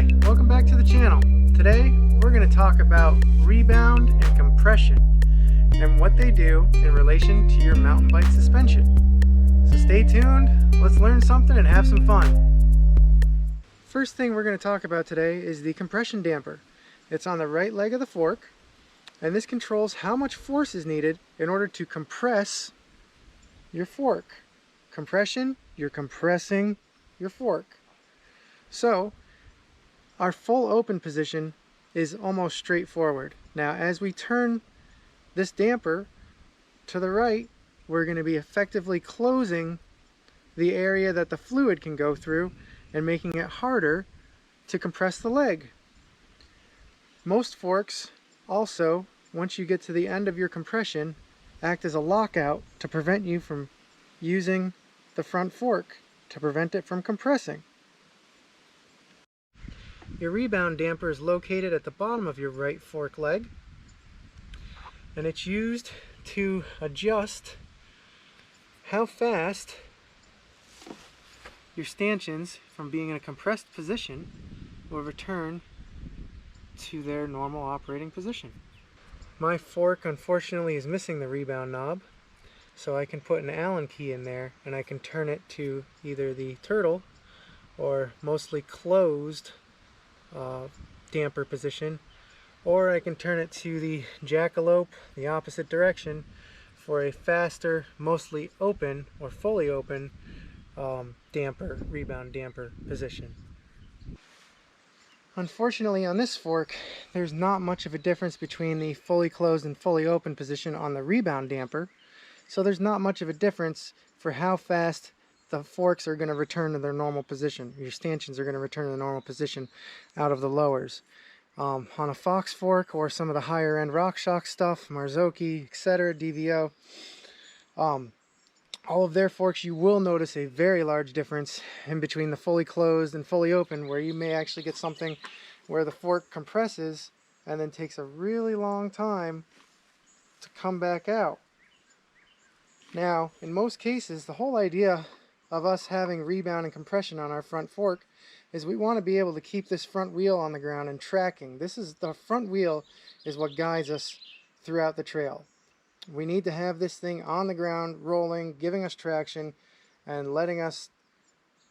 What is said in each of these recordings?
Hi, welcome back to the channel. Today we're going to talk about rebound and compression and what they do in relation to your mountain bike suspension. So stay tuned, let's learn something and have some fun. First thing we're going to talk about today is the compression damper. It's on the right leg of the fork, and this controls how much force is needed in order to compress your fork. Compression, you're compressing your fork. So our full open position is almost straightforward. Now as we turn this damper to the right, we're going to be effectively closing the area that the fluid can go through and making it harder to compress the leg. Most forks also, once you get to the end of your compression, act as a lockout to prevent you from using the front fork, to prevent it from compressing. Your rebound damper is located at the bottom of your right fork leg, and it's used to adjust how fast your stanchions, from being in a compressed position, will return to their normal operating position. My fork unfortunately is missing the rebound knob, so I can put an Allen key in there and I can turn it to either the turtle or mostly closed damper position, or I can turn it to the jackalope, the opposite direction, for a faster, mostly open or fully open rebound damper position. Unfortunately on this fork, there's not much of a difference between the fully closed and fully open position on the rebound damper, so there's not much of a difference for how fast the forks are going to return to their normal position. Your stanchions are going to return to the normal position out of the lowers. On a Fox fork or some of the higher end RockShox stuff, Marzocchi, etc., DVO, all of their forks, you will notice a very large difference in between the fully closed and fully open, where you may actually get something where the fork compresses and then takes a really long time to come back out. Now, in most cases, the whole idea of us having rebound and compression on our front fork is we want to be able to keep this front wheel on the ground and tracking. The front wheel is what guides us throughout the trail. We need to have this thing on the ground, rolling, giving us traction, and letting us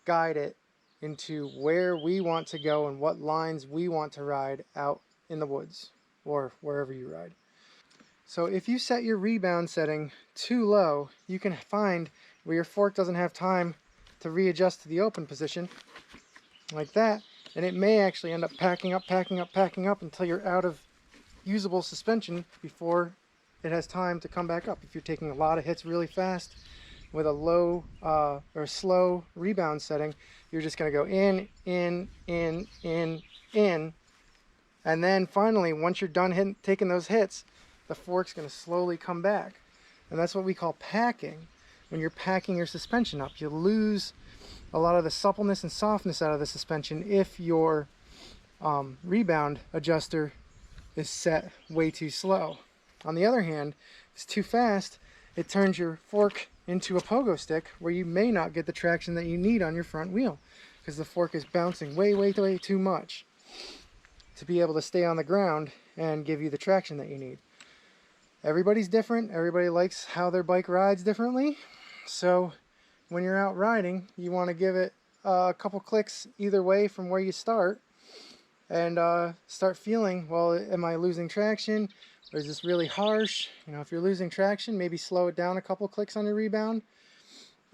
guide it into where we want to go and what lines we want to ride out in the woods or wherever you ride. So if you set your rebound setting too low, you can find where your fork doesn't have time to readjust to the open position like that, and it may actually end up packing up until you're out of usable suspension before it has time to come back up. If you're taking a lot of hits really fast with a low or slow rebound setting, you're just going to go in, and then finally, once you're done taking those hits, the fork's going to slowly come back. And that's what we call packing. When you're packing your suspension up, you lose a lot of the suppleness and softness out of the suspension if your rebound adjuster is set way too slow. On the other hand, if it's too fast, it turns your fork into a pogo stick where you may not get the traction that you need on your front wheel because the fork is bouncing way too much to be able to stay on the ground and give you the traction that you need. Everybody's different. Everybody likes how their bike rides differently. So when you're out riding, you want to give it a couple clicks either way from where you start and start feeling, well, am I losing traction? Or is this really harsh? You know, if you're losing traction, maybe slow it down a couple clicks on your rebound.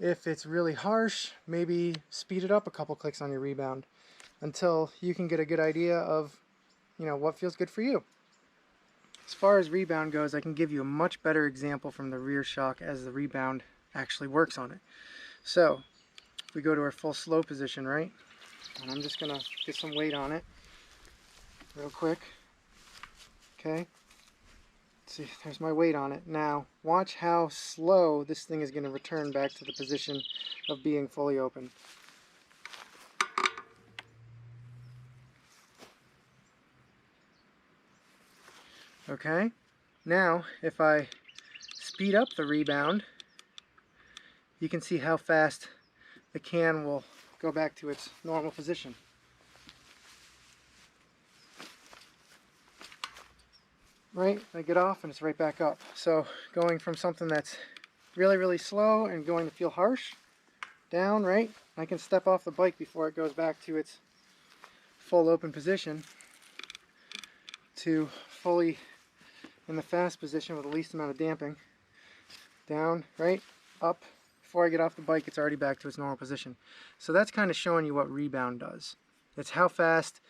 If it's really harsh, maybe speed it up a couple clicks on your rebound until you can get a good idea of, you know, what feels good for you. As far as rebound goes, I can give you a much better example from the rear shock as the rebound actually works on it. So, if we go to our full slow position, right? And I'm just going to get some weight on it real quick. Okay. See, there's my weight on it. Now, watch how slow this thing is going to return back to the position of being fully open. Okay, now if I speed up the rebound, you can see how fast the can will go back to its normal position. right? I get off and it's right back up. So going from something that's really, really slow and going to feel harsh, down, right? I can step off the bike before it goes back to its full open position to fully in the fast position with the least amount of damping. Down, right? Up. Before I get off the bike, it's already back to its normal position. So that's kind of showing you what rebound does. It's how fast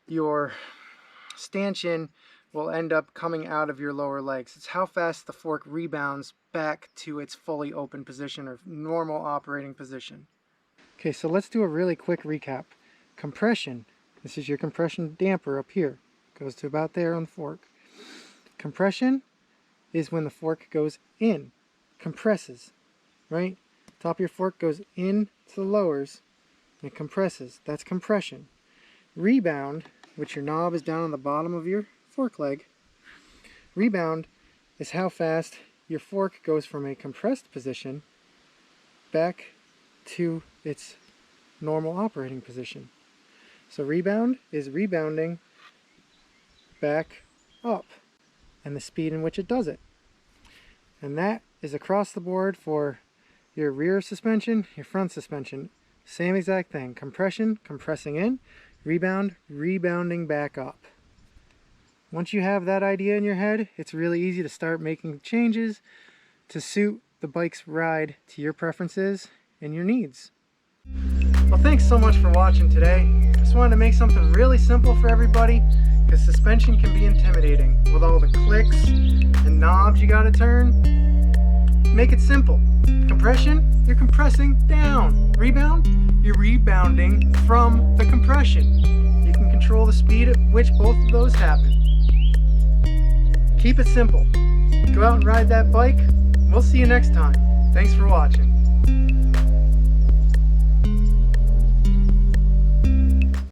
your stanchion will end up coming out of your lower legs. It's how fast the fork rebounds back to its fully open position or normal operating position. Okay, so let's do a really quick recap. Compression. This is your compression damper up here. Goes to about there on the fork. Compression is when the fork goes in. Compresses, right? Top of your fork goes in to the lowers and it compresses. That's compression. Rebound, which your knob is down on the bottom of your fork leg. Rebound is how fast your fork goes from a compressed position back to its normal operating position. So rebound is rebounding back up and the speed in which it does it. And that is across the board for your rear suspension, your front suspension. Same exact thing. Compression, compressing in. Rebound, rebounding back up. Once you have that idea in your head, it's really easy to start making changes to suit the bike's ride to your preferences and your needs. Well, thanks so much for watching today. I just wanted to make something really simple for everybody because suspension can be intimidating with all the clicks and knobs you gotta turn. Make it simple. Compression, you're compressing down. Rebound, you're rebounding from the compression. You can control the speed at which both of those happen. Keep it simple. Go out and ride that bike. We'll see you next time. Thanks for watching.